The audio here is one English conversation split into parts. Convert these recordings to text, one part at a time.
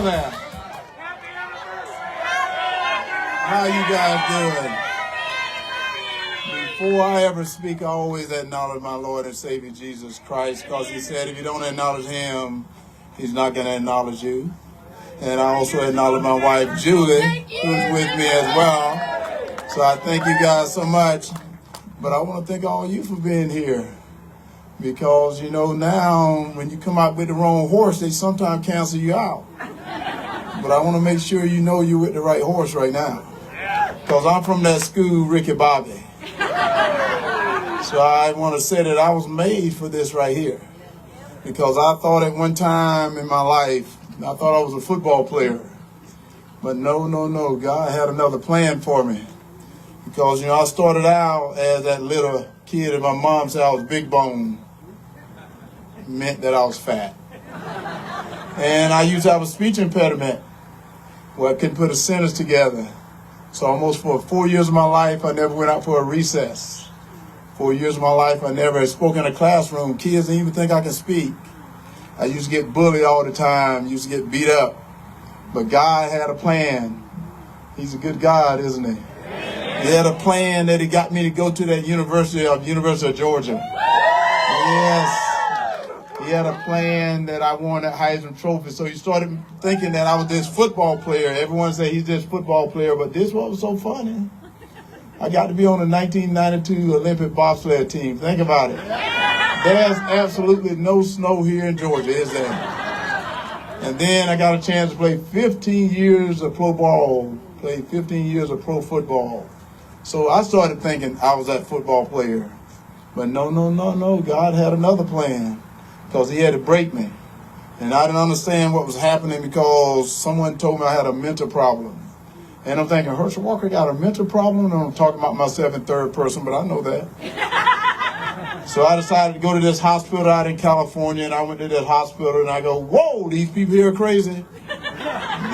there? How you guys doing? Before I ever speak, I always acknowledge my Lord and Savior Jesus Christ, because he said if you don't acknowledge him, he's not going to acknowledge you. And I also acknowledge my wife, Julie, who's with me as well. So I thank you guys so much. But I want to thank all of you for being here. Because, you know, now when you come out with the wrong horse, they sometimes cancel you out. But I want to make sure you know you're with the right horse right now. Because I'm from that school, Ricky Bobby. So I want to say that I was made for this right here. Because I thought at one time in my life, I thought I was a football player. But no. God had another plan for me. Because, you know, I started out as that little kid and my mom said I was big bone. It meant that I was fat. And I used to have a speech impediment where I couldn't put a sentence together. So almost for 4 years of my life, I never went out for a recess. 4 years of my life, I never spoke in a classroom. Kids didn't even think I could speak. I used to get bullied all the time, used to get beat up. But God had a plan. He's a good God, isn't he? He had a plan that he got me to go to that University of Georgia. Yes. He had a plan that I won that Heisman Trophy. So he started thinking that I was this football player. Everyone said he's this football player, but this was so funny. I got to be on the 1992 Olympic bobsled team. Think about it. There's absolutely no snow here in Georgia, is there? And then I got a chance to play 15 years of pro ball, played 15 years of pro football. So I started thinking I was that football player. But no. God had another plan because he had to break me. And I didn't understand what was happening because someone told me I had a mental problem. And I'm thinking, Herschel Walker got a mental problem? And I'm talking about myself in third person, but I know that. So I decided to go to this hospital out in California, and I went to that hospital, and I go, whoa, these people here are crazy.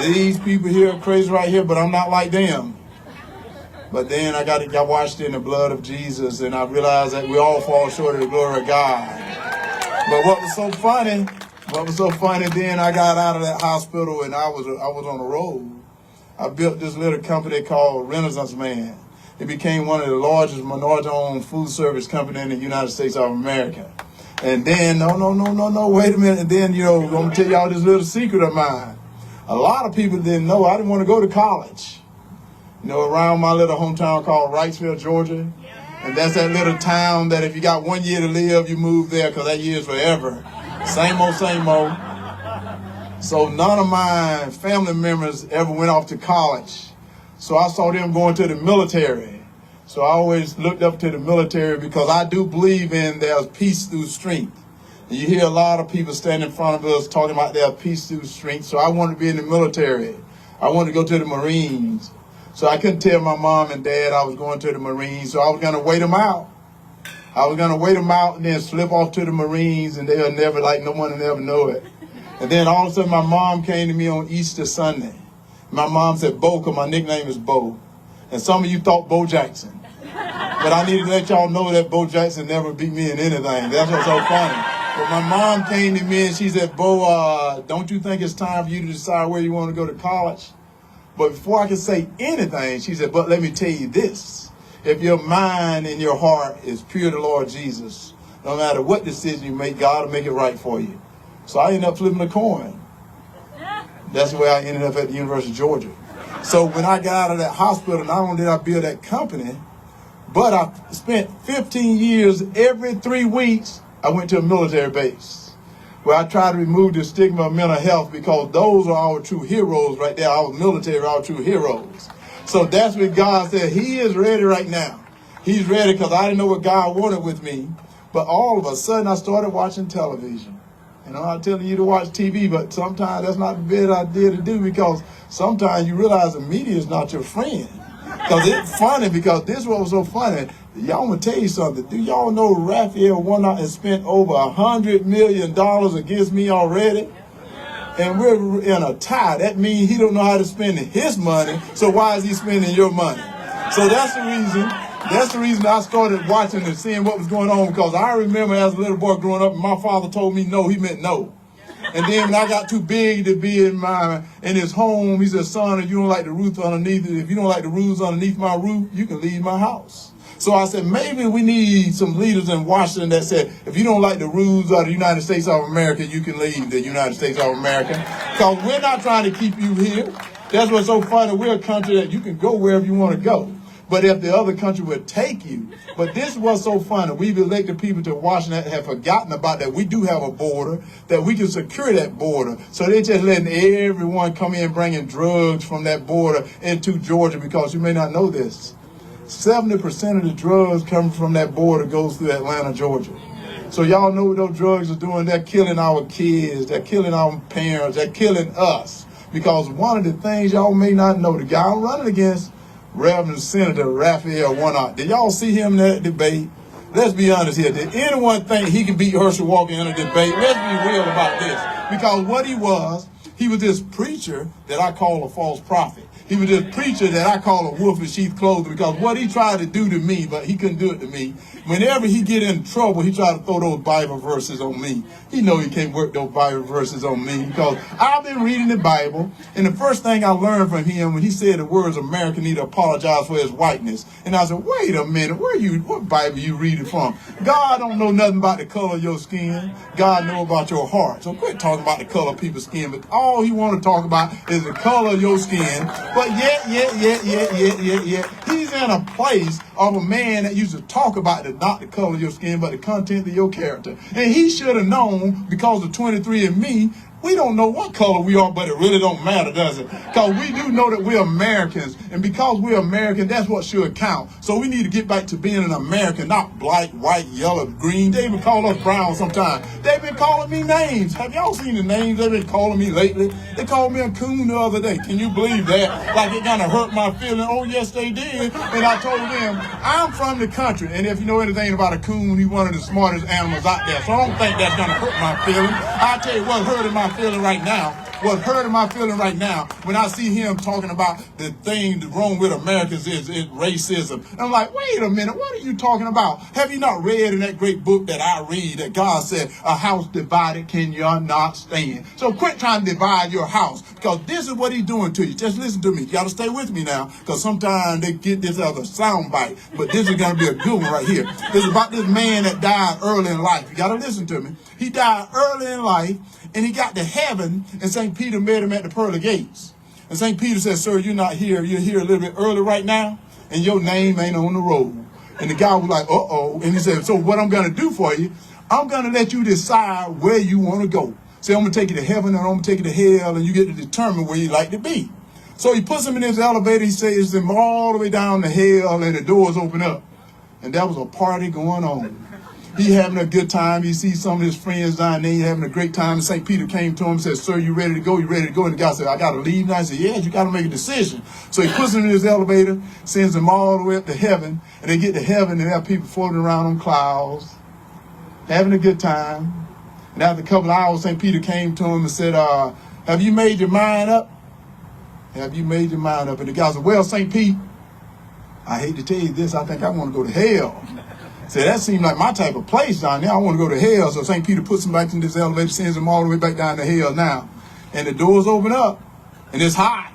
These people here are crazy right here, but I'm not like them. But then I got washed in the blood of Jesus, and I realized that we all fall short of the glory of God. But what was so funny, then I got out of that hospital, and I was on the road. I built this little company called Renaissance Man. It became one of the largest minority-owned food service companies in the United States of America. And then, no, wait a minute. And then, you know, I'm going to tell y'all this little secret of mine. A lot of people didn't know I didn't want to go to college. You know, around my little hometown called Wrightsville, Georgia. And that's that little town that if you got 1 year to live, you move there because that year's forever. Same old. So none of my family members ever went off to college. So I saw them going to the military. So I always looked up to the military because I do believe in there's peace through strength. And you hear a lot of people standing in front of us talking about their peace through strength. So I wanted to be in the military. I wanted to go to the Marines. So I couldn't tell my mom and dad I was going to the Marines. So I was going to wait them out. And then slip off to the Marines, and they'll never, no one will ever know it. And then all of a sudden my mom came to me on Easter Sunday. My mom said, Bo, because my nickname is Bo. And some of you thought Bo Jackson. But I need to let y'all know that Bo Jackson never beat me in anything. That's what's so funny. But my mom came to me and she said, Bo, don't you think it's time for you to decide where you want to go to college? But before I could say anything, she said, but let me tell you this. If your mind and your heart is pure to the Lord Jesus, no matter what decision you make, God will make it right for you. So I ended up flipping a coin. That's the way I ended up at the University of Georgia. So when I got out of that hospital, not only did I build that company, but I spent 15 years, every 3 weeks, I went to a military base where I tried to remove the stigma of mental health because those are our true heroes right there. Our military are our true heroes. So that's what God said. He is ready right now. He's ready because I didn't know what God wanted with me. But all of a sudden, I started watching television. And I'm not telling you to watch TV, but sometimes that's not a bad idea to do because sometimes you realize the media is not your friend. Because it's funny, because this one was so funny. Y'all, I'm going to tell you something. Do y'all know Raphael went out and spent over $100 million against me already? And we're in a tie. That means he don't know how to spend his money, so why is he spending your money? So that's the reason. That's the reason I started watching and seeing what was going on, because I remember as a little boy growing up, my father told me no, he meant no. And then when I got too big to be in his home, he said, son, if you don't like the roof underneath it, if you don't like the roofs underneath my roof, you can leave my house. So I said, maybe we need some leaders in Washington that said, if you don't like the rules of the United States of America, you can leave the United States of America. Because we're not trying to keep you here. That's what's so funny. We're a country that you can go wherever you want to go. But if the other country would take you. But this was so funny. We've elected people to Washington that have forgotten about that. We do have a border, that we can secure that border. So they're just letting everyone come in bringing drugs from that border into Georgia, because you may not know this. 70% of the drugs coming from that border goes through Atlanta, Georgia. So y'all know what those drugs are doing. They're killing our kids. They're killing our parents. They're killing us. Because one of the things y'all may not know, the guy I'm running against, Reverend Senator Raphael Warnock. Did y'all see him in that debate? Let's be honest here. Did anyone think he can beat Herschel Walker in a debate? Let's be real about this. Because what he was this preacher that I call a false prophet. He was this preacher that I call a wolf in sheep's clothing, because what he tried to do to me, but he couldn't do it to me. Whenever he get in trouble, he tried to throw those Bible verses on me. He know he can't work those Bible verses on me, because I've been reading the Bible, and the first thing I learned from him when he said the words America need to apologize for his whiteness. And I said, wait a minute, what Bible you reading from? God don't know nothing about the color of your skin. God know about your heart. So quit talking about the color of people's skin, but all he want to talk about is the color of your skin. But yet, he's in a place of a man that used to talk about not the color of your skin, but the content of your character. And he should have known, because of 23andMe, we don't know what color we are, but it really don't matter, does it? Because we do know that we're Americans. And because we're American, that's what should count. So we need to get back to being an American, not black, white, yellow, green. They even call us brown sometimes. They've been calling me names. Have y'all seen the names they've been calling me lately? They called me a coon the other day. Can you believe that? Like it kind of hurt my feeling. Oh, yes, they did. And I told them, I'm from the country. And if you know anything about a coon, he's one of the smartest animals out there. So I don't think that's going to hurt my feeling. I'll tell you what hurting my feeling right now, when I see him talking about the thing that's wrong with Americans is racism. And I'm like, wait a minute, what are you talking about? Have you not read in that great book that I read that God said, a house divided can you not stand? So quit trying to divide your house, because this is what he's doing to you. Just listen to me. You got to stay with me now, because sometimes they get this as a sound bite, but this is going to be a good one right here. It's about this man that died early in life. You got to listen to me. He died early in life, and he got to heaven, and St. Peter met him at the pearly gates. And St. Peter said, sir, you're not here. You're here a little bit early right now, and your name ain't on the roll. And the guy was like, uh-oh. And he said, so what I'm going to do for you, I'm going to let you decide where you want to go. Say, I'm going to take you to heaven, and I'm going to take you to hell, and you get to determine where you like to be. So he puts him in his elevator. He says him all the way down to hell, and the doors open up. And there was a party going on. He having a good time. He sees some of his friends down there having a great time. And St. Peter came to him and said, sir, you ready to go? You ready to go? And the guy said, I got to leave now. I said, yes, you got to make a decision. So he puts him in his elevator, sends him all the way up to heaven. And they get to heaven and have people floating around on clouds, having a good time. And after a couple of hours, St. Peter came to him and said, have you made your mind up? Have you made your mind up? And the guy said, well, St. Pete, I hate to tell you this, I think I want to go to hell. Said, that seemed like my type of place down there. I want to go to hell. So St. Peter puts him back in this elevator, sends him all the way back down to hell now. And the doors open up, and it's hot.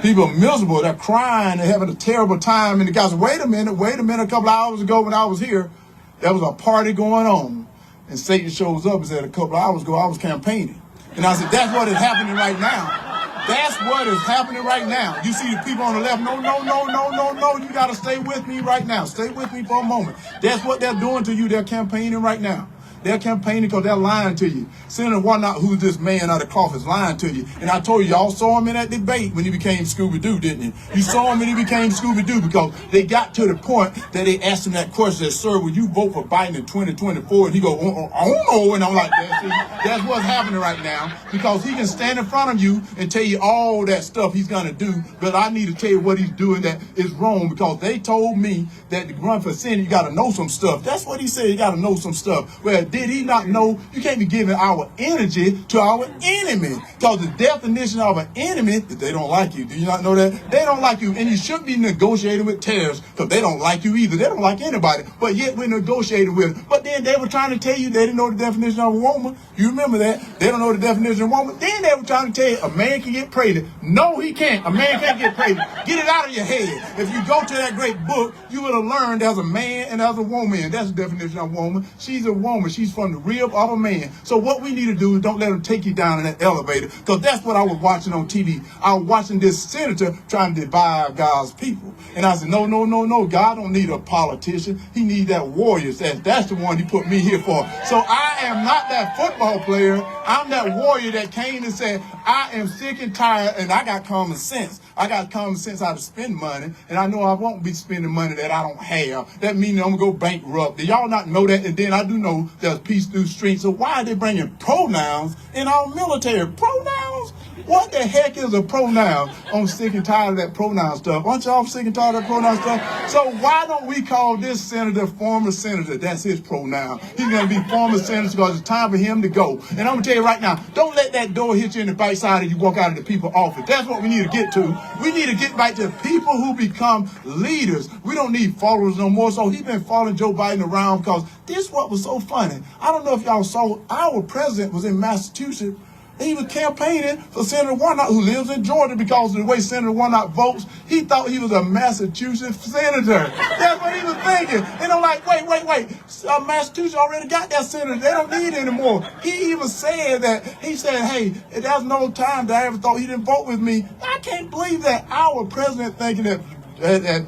People are miserable. They're crying. They're having a terrible time. And the guy said, wait a minute. A couple of hours ago when I was here, there was a party going on. And Satan shows up and said, a couple of hours ago, I was campaigning. And I said, that's what is happening right now. That's what is happening right now. You see the people on the left, no, you got to stay with me right now. Stay with me for a moment. That's what they're doing to you. They're campaigning right now. They're campaigning because they're lying to you. Senator Warnock, who's this man out of cloth, is lying to you. And I told you, y'all saw him in that debate when he became Scooby-Doo, didn't you? You saw him when he became Scooby-Doo, because they got to the point that they asked him that question, sir, will you vote for Biden in 2024? And he go, I don't know. And I'm like, that's what's happening right now, because he can stand in front of you and tell you all that stuff he's going to do. But I need to tell you what he's doing that is wrong, because they told me that to run for Senate, you got to know some stuff. That's what he said, you got to know some stuff. Well, Did he not know you can't be giving our energy to our enemy? Because the definition of an enemy is they don't like you. Do you not know that? They don't like you. And you shouldn't be negotiating with terrorists because they don't like you either. They don't like anybody. But yet we're negotiating with them. But then they were trying to tell you they didn't know the definition of a woman. You remember that? They don't know the definition of a woman. Then they were trying to tell you a man can get pregnant. No, he can't. A man can't get pregnant. Get it out of your head. If you go to that great book, you would have learned there's a man and there's a woman. That's the definition of a woman. She's a woman. She's from the rib of a man. So what we need to do is don't let them take you down in that elevator, because that's what I was watching on TV. I was watching this senator trying to divide God's people. And I said, no, no, no, no. God don't need a politician. He needs that warrior. That's the one he put me here for. So I am not that football player. I'm that warrior that came and said, I am sick and tired, and I got common sense. I got common sense how to spend money, and I know I won't be spending money that I don't have. That means I'm going to go bankrupt. Do y'all not know that? And then I do know there's peace through streets. So why are they bringing pronouns in our military? Pronouns? What the heck is a pronoun? I'm sick and tired of that pronoun stuff. Aren't y'all sick and tired of that pronoun stuff? So why don't we call this senator former senator? That's his pronoun. He's going to be former senator because it's time for him to go. And I'm going to tell you right now, don't let that door hit you in the back side as you walk out of the people's office. That's what we need to get to. We need to get back to people who become leaders. We don't need followers no more. So he's been following Joe Biden around because this is what was so funny. I don't know if y'all saw, our president was in Massachusetts. He was campaigning for Senator Warnock, who lives in Georgia, because of the way Senator Warnock votes. He thought he was a Massachusetts senator. That's what he was thinking. And I'm like, wait. Massachusetts already got that senator. They don't need it anymore. He even said that. He said, hey, there's no time that I ever thought he didn't vote with me. I can't believe that our president thinking that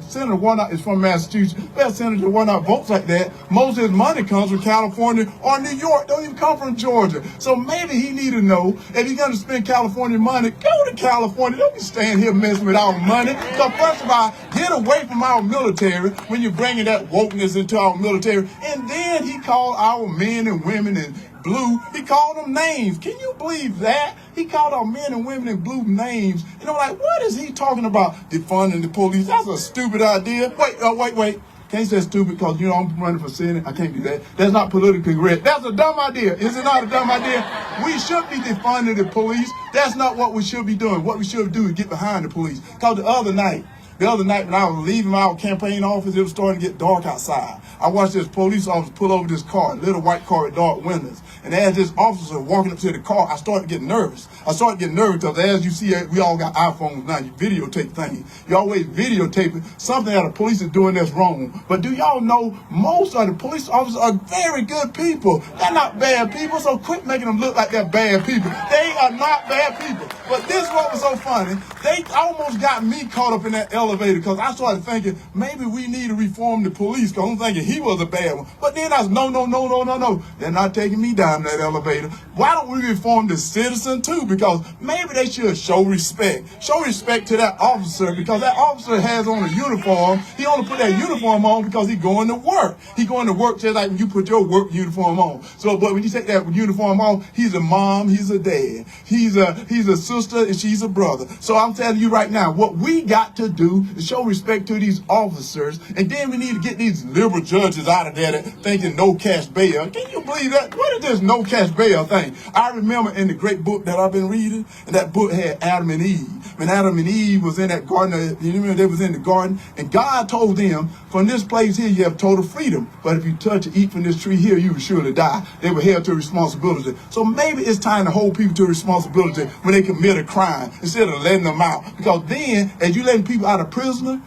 Senator Warnock is from Massachusetts. Well, Senator Warnock votes like that. Most of his money comes from California or New York. Don't even come from Georgia. So maybe he need to know if he's going to spend California money, go to California. Don't be staying here messing with our money. So first of all, get away from our military when you're bringing that wokeness into our military. And then he called our men and women in blue, he called them names. Can you believe that? He called our men and women in blue names. And I'm like, what is he talking about? Defunding the police. That's a stupid idea. Wait. Can't say stupid because, I'm running for Senate. I can't do that. That's not politically correct. That's a dumb idea. Is it not a dumb idea? We should be defunding the police. That's not what we should be doing. What we should do is get behind the police. Because the other night when I was leaving our campaign office, it was starting to get dark outside. I watched this police officer pull over this car, a little white car with dark windows. And as this officer walking up to the car, I started getting nervous. Because as you see, we all got iPhones now. You videotape things. You always videotaping something that the police is doing that's wrong. But do y'all know most of the police officers are very good people? They're not bad people, so quit making them look like they're bad people. They are not bad people. But this is what was so funny. They almost got me caught up in that elevator because I started thinking maybe we need to reform the police because I'm thinking he was a bad one. But then I was, no. They're not taking me down that elevator. Why don't we reform the citizen too? Because maybe they should show respect. Show respect to that officer because that officer has on a uniform. He only put that uniform on because he's going to work. He's going to work just like when you put your work uniform on. So, but when you take that uniform off, he's a mom, he's a dad. He's a sister, and she's a brother. So I'm telling you right now, what we got to do is show respect to these officers, and then we need to get these liberal judges out of there that thinking no cash bail. Can you believe that? What is this no cash bail thing? I remember in the great book that I've been reading, and that book had Adam and Eve. When Adam and Eve was in that garden, you remember they was in the garden, and God told them, from this place here you have total freedom, but if you touch or eat from this tree here, you will surely die. They were held to responsibility. So maybe it's time to hold people to responsibility when they commit a crime instead of letting them out. Because then, as you letting people out of prison,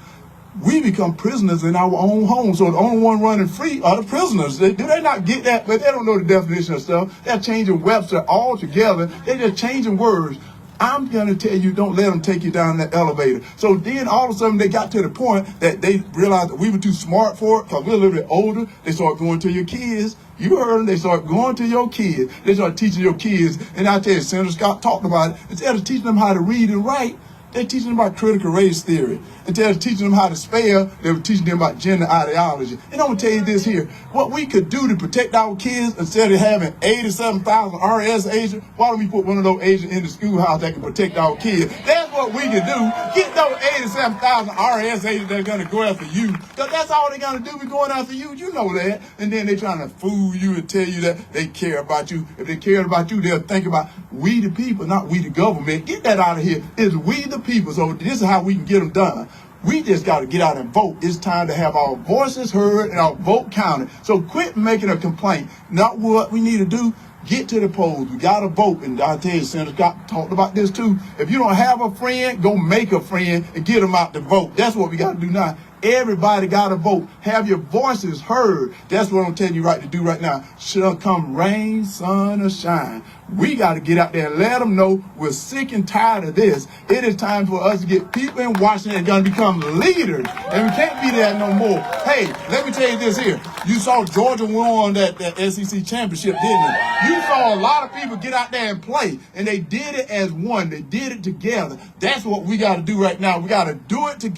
we become prisoners in our own home. So the only one running free are the prisoners. Do they not get that? But they don't know the definition of stuff. They're changing Webster altogether. They're just changing words. I'm going to tell you, don't let them take you down that elevator. So then all of a sudden they got to the point that they realized that we were too smart for it because we're a little bit older. They started going to your kids. You heard them. They start going to your kids. They start teaching your kids. And I tell you, Senator Scott talked about it. Instead of teaching them how to read and write, They're teaching them about critical race theory. Instead of teaching them how to spell, they were teaching them about gender ideology. And I'm going to tell you this here. What we could do to protect our kids, instead of having 87,000 RS agents, why don't we put one of those agents in the schoolhouse that can protect our kids? That's what we can do. Get those 87,000 RS agents that are going to go after you. Because that's all they're going to do, be going after you. You know that. And then they're trying to fool you and tell you that they care about you. If they cared about you, they'll think about we the people, not we the government. Get that out of here. It's we the people. So this is how we can get them done. We just got to get out and vote. It's time to have our voices heard and our vote counted. So quit making a complaint. Not what we need to do. Get to the polls. We got to vote. And I tell you, Senator Scott talked about this too. If you don't have a friend, go make a friend and get them out to vote. That's what we got to do now. Everybody got to vote. Have your voices heard. That's what I'm telling you right to do right now. Shall come rain, sun, or shine. We got to get out there and let them know we're sick and tired of this. It is time for us to get people in Washington that are going to become leaders. And we can't be there no more. Hey, let me tell you this here. You saw Georgia won that SEC championship, didn't you? You saw a lot of people get out there and play. And they did it as one. They did it together. That's what we got to do right now. We got to do it together.